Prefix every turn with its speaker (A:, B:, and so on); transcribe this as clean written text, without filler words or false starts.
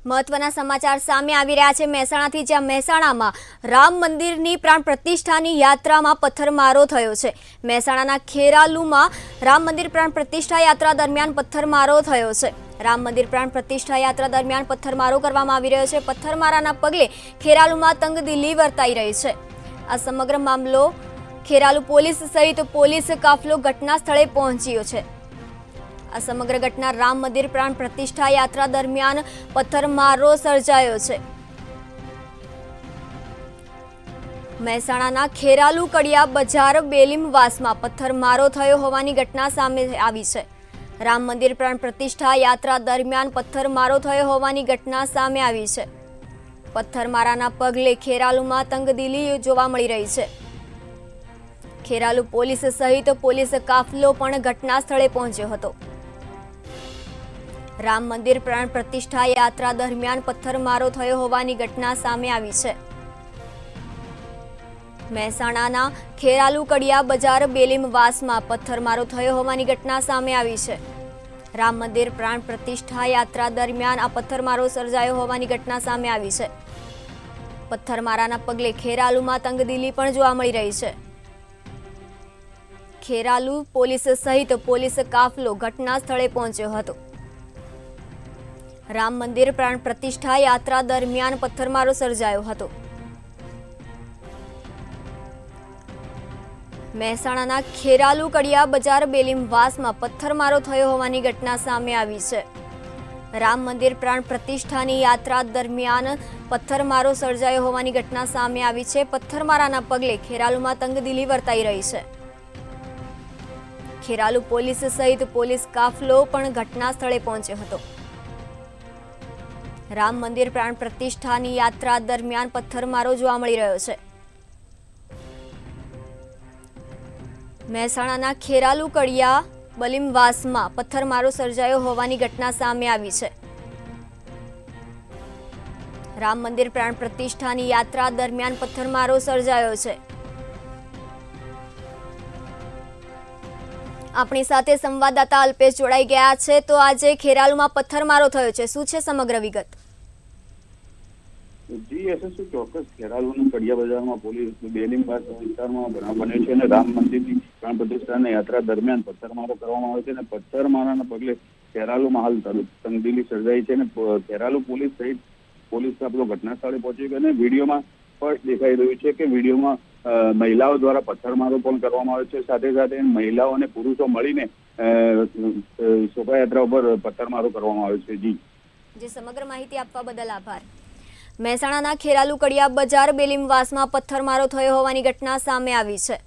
A: મહત્વના સમાચાર સામે આવી રહ્યા છે મહેસાણાથી, જ્યાં મહેસાણામાં રામ મંદિરની પ્રાણ પ્રતિષ્ઠાની યાત્રામાં પથ્થરમારો થયો છે। મહેસાણાના ખેરાલુમાં રામ મંદિર પ્રાણ પ્રતિષ્ઠા યાત્રા દરમિયાન પથ્થરમારો થયો છે। રામ મંદિર પ્રાણ પ્રતિષ્ઠા યાત્રા દરમિયાન પથ્થરમારો કરવામાં આવી રહ્યો છે। પથ્થરમારાના પગલે ખેરાલુમાં તંગદિલી વર્તાઈ રહી છે। આ સમગ્ર મામલો ખેરાલુ પોલીસ સહિત પોલીસ કાફલો ઘટના સ્થળે પહોંચ્યો છે। આ સમગ્ર ઘટના રામ મંદિર પ્રાણ પ્રતિષ્ઠા યાત્રા દરમિયાન પથ્થરમારો સર્જાયો છે। મહેસાણાના ખેરાલુ કડિયા બજાર બેલીમવાસમાં પથ્થરમારો થયો હોવાની ઘટના સામે આવી છે। રામ મંદિર પ્રાણ પ્રતિષ્ઠા યાત્રા દરમિયાન પથ્થરમારો થયો હોવાની ઘટના સામે આવી છે। પથ્થરમારાના પગલે ખેરાલુમાં તંગદિલી જોવા મળી રહી છે। ખેરાલુ પોલીસ સહિત પોલીસ કાફલો પણ ઘટના સ્થળે પહોંચ્યો હતો। રામ મંદિર પ્રાણ પ્રતિષ્ઠા યાત્રા દરમિયાન પથ્થરમારો થયો હોવાની ઘટના સામે આવી છે। મહેસાણાના ખેરાલુ કડિયા બજાર બેલીમવાસમાં પથ્થરમારો થયો હોવાની ઘટના સામે આવી છે। રામ મંદિર પ્રાણ પ્રતિષ્ઠા યાત્રા દરમિયાન આ પથ્થરમારો સર્જાયો હોવાની ઘટના સામે આવી છે। પથ્થરમારાના પગલે ખેરાલુમાં તંગદિલી પણ જોવા મળી રહી છે। ખેરાલુ પોલીસ સહિત પોલીસ કાફલો ઘટના સ્થળે પહોંચ્યો હતો। રામ મંદિર પ્રાણ પ્રતિષ્ઠા યાત્રા દરમિયાન પથ્થરમારો સર્જાયો હતો। મહેસાણાના ખેરાલુ કડિયા બજાર બેલીમવાસમાં પથ્થરમારો થયો હોવાની ઘટના સામે આવી છે। રામ મંદિર પ્રાણ પ્રતિષ્ઠાની યાત્રા દરમિયાન પથ્થરમારો સર્જાયો હોવાની ઘટના સામે આવી છે। પથ્થરમારાના પગલે ખેરાલુમાં તંગદિલી વર્તાઈ રહી છે। ખેરાલુ પોલીસ સહિત પોલીસ કાફલો પણ ઘટના સ્થળે પહોંચ્યો હતો। રામ મંદિર પ્રાણ પ્રતિષ્ઠાની યાત્રા દરમિયાન પથ્થરમારો જોવા મળી રહ્યો છે। મહેસાણાના ખેરાલુ કડિયા બેલીમવાસમાં પથ્થરમારો સર્જાયો હોવાની ઘટના સામે આવી છે। રામ મંદિર પ્રાણ પ્રતિષ્ઠાની યાત્રા દરમિયાન પથ્થરમારો સર્જાયો છે। આપણી સાથે સંવાદદાતા અલ્પેશ જોડાઈ ગયા છે। તો આજે ખેરાલુમાં પથ્થરમારો થયો છે, શું છે સમગ્ર વિગત?
B: જી એસએસસી ચોક્કસ ખેરાલુના કડિયા બજારમાં પોલીસ બેલીમવાસ વિસ્તારમાં બનાવ બન્યો છે અને રામ મંદિરની પ્રાણ પ્રતિષ્ઠાની યાત્રા દરમિયાન પથ્થરમારો કરવામાં આવ્યો છે અને પથ્થરમારાના પગલે ખેરાલુમાં હાલ તંગદિલી સર્જાઈ છે અને ખેરાલુ પોલીસ સહિત પોલીસ કાફલો ઘટના સ્થળે પહોંચી ગયો અને વિડીયોમાં સ્પષ્ટ દેખાઈ રહ્યું છે કે વિડીયોમાં મહિલાઓ દ્વારા પથ્થરમારો પણ કરવામાં આવ્યો છે। સાથે સાથે મહિલાઓ અને પુરુષો મળીને શોભાયાત્રા ઉપર પથ્થરમારો કરવામાં આવ્યો છે।
A: જી સમગ્ર માહિતી આપવા બદલ આભાર। મહેસાણાના ખેરાલુ કડિયા બજાર બેલીમવાસમાં પથ્થરમારો થયો હોવાની ઘટના સામે આવી છે।